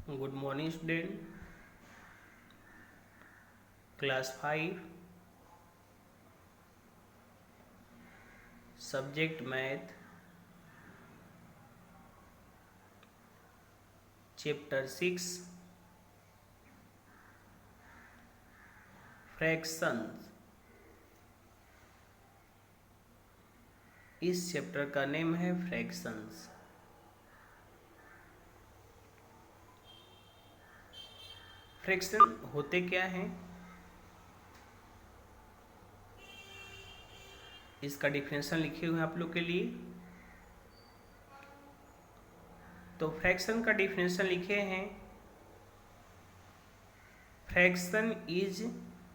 Good morning, student. Class 5, Subject Math, Chapter 6, Fractions. इस chapter का name है fractions. Fraction होते क्या हैं, इसका डिफिनेशन लिखे हुए हैं आप लोग के लिए। तो फ्रैक्शन का डिफिनेशन लिखे हैं, fraction is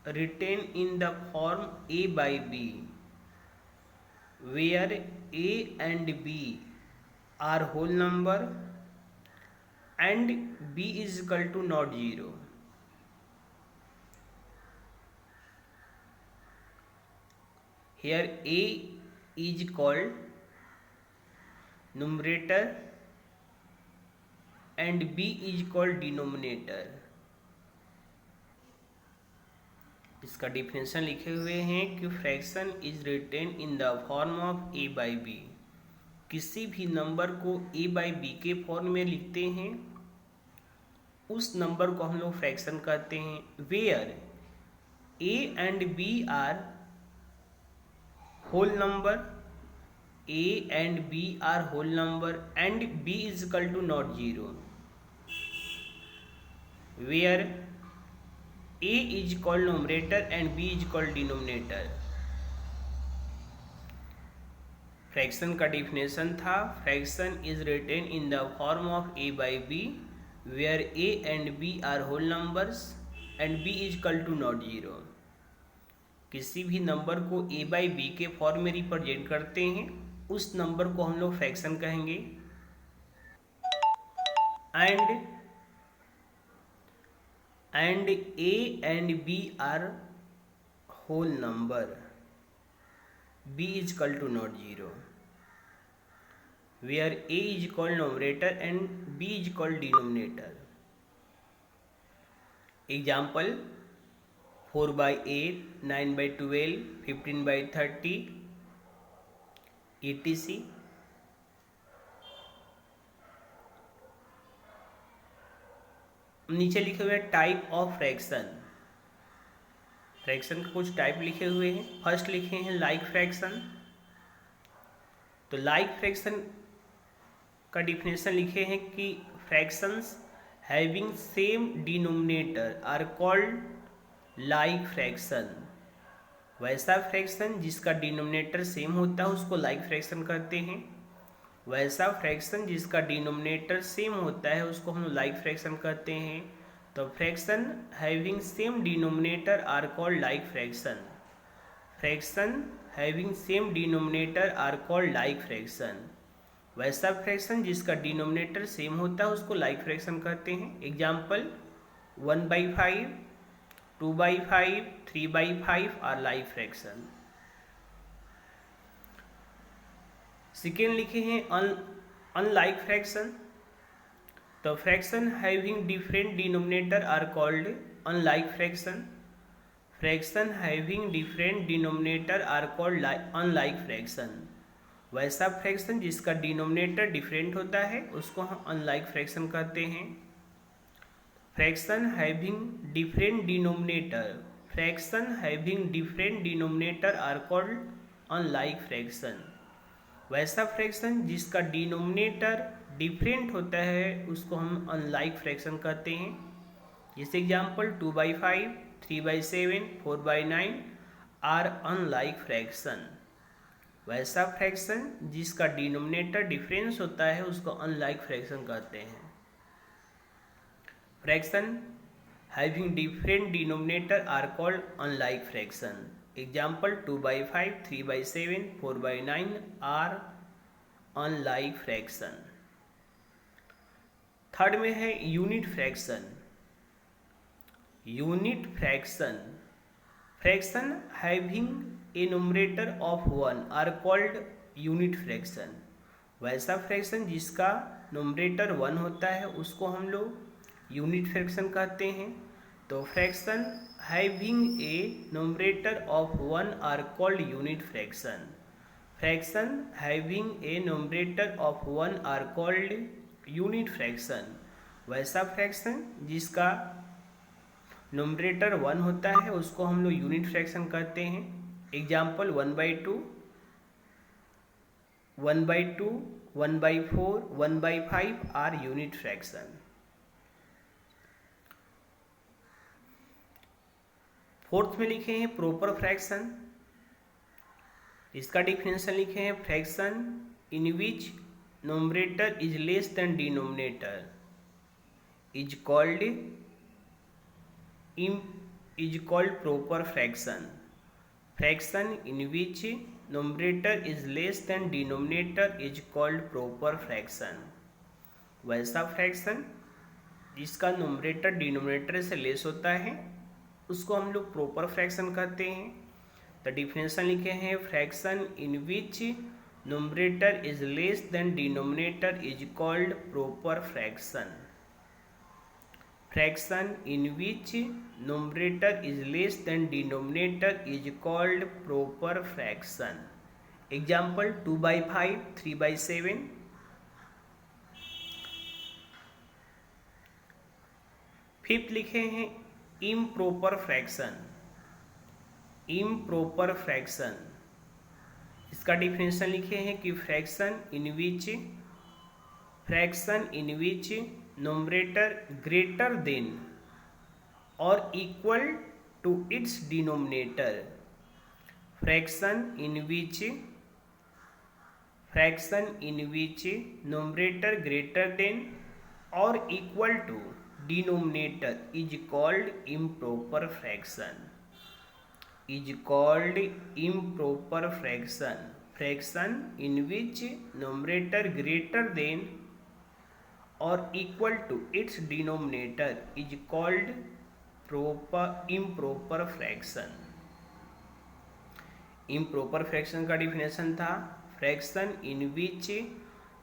written in the form a by b where a and b are whole number and b is equal to not 0. Here a is called numerator and b is called denominator. इसका definition लिखे हुए हैं कि fraction is written in the form of a by b। किसी भी number को a by b के form में लिखते हैं, उस नंबर को हम लोग फ्रैक्शन कहते हैं। Where a and b are whole number, a and b are whole number and b is equal to not 0, where a is called numerator and b is called denominator। Fraction का definition था, fraction is written in the form of a by b where a and b are whole numbers and b is equal to not 0। किसी भी number को a by b के form में represent करते हैं, उस नंबर को हम लोग फ्रैक्शन कहेंगे। And a and b are whole number, b is equal to not 0, where a is called numerator and b is called denominator। Example 4 by 8, 9 by 12, 15 by 30 etc। नीचे लिखे हुए टाइप ऑफ फ्रैक्शन। फ्रैक्शन के कुछ type लिखे हुए हैं। First लिखे हैं लाइक फ्रैक्शन। तो लाइक फ्रैक्शन का डिफिनेशन लिखे हैं कि fractions having same denominator are called like fraction. वैसा फ्रैक्शन जिसका डिनोमिनेटर सेम होता है उसको लाइक फ्रैक्शन कहते हैं। वैसा फ्रैक्शन जिसका डिनोमिनेटर सेम होता है उसको हम लाइक फ्रैक्शन कहते हैं। तो fraction having same denominator are called like fraction. Fraction having same denominator are called like fraction. वैसा फ्रैक्शन जिसका डिनोमिनेटर सेम होता है उसको लाइक फ्रैक्शन कहते हैं। Example 1/5, 2/5, 3/5 are like fraction. Second लिखे हैं अनलाइक फ्रैक्शन। तो fraction having different denominator are called unlike fraction. Fraction having different denominator are called unlike fraction. वैसा फ्रैक्शन जिसका डिनोमिनेटर डिफरेंट होता है उसको हम अनलाइक फ्रैक्शन कहते हैं। Fraction having different denominator, fraction having different denominator are called unlike fraction. वैसा fraction जिसका डिनोमिनेटर डिफरेंट होता है उसको हम अनलाइक फ्रैक्शन कहते हैं। जैसे एग्जाम्पल 2/5, 3/7, 4/9 आर अनलाइक फ्रैक्शन। वैसा फ्रैक्शन जिसका डिनोमिनेटर डिफरेंस होता है उसको अनलाइक फ्रैक्शन कहते हैं। Fraction having different denominator are called unlike fraction. Example 2/5, 3/7, 4/9 are unlike fraction. Third में है unit fraction. Unit fraction, fraction having a numerator of 1 are called unit fraction. वैसा fraction जिसका numerator 1 होता है उसको हम लोग यूनिट फ्रैक्शन कहते हैं। तो fraction having a numerator of 1 are called unit fraction. Fraction having a numerator of 1 are called unit fraction. वैसा फ्रैक्शन जिसका न्यूमरेटर 1 होता है उसको हम लोग यूनिट फ्रैक्शन कहते हैं। Example 1/2, 1/2, 1/4, 1/5 are unit fraction. Fourth में लिखे हैं प्रॉपर फ्रैक्शन। इसका डिफिनेशन लिखे हैं fraction in which numerator is less than denominator is called proper fraction. Fraction in which numerator is less than denominator is called proper fraction. वैसा fraction जिसका numerator denominator से less होता है उसको हम लोग प्रॉपर फ्रैक्शन कहते हैं। तो डिफिनेशन लिखे हैं fraction in which numerator is less than denominator is called proper fraction. Fraction in which numerator is less than denominator is called proper fraction. Example 2/5, 3/7। Fifth लिखे हैं इम्प्रॉपर फ्रैक्शन। इम्प्रॉपर फ्रैक्शन इसका definition लिखे हैं कि fraction in which numerator greater than और equal to its denominator. Fraction in which numerator greater than और equal to denominator is called improper fraction. is called improper fraction. Fraction in which numerator greater than or equal to its denominator is called improper fraction. Improper fraction का definition था fraction in which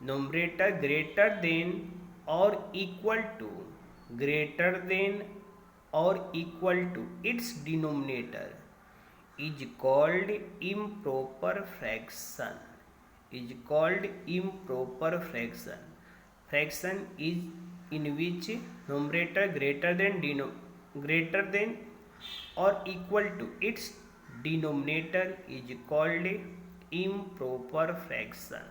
numerator greater than or equal to its denominator is called improper fraction. Fraction is in which numerator greater than or equal to its denominator is called improper fraction.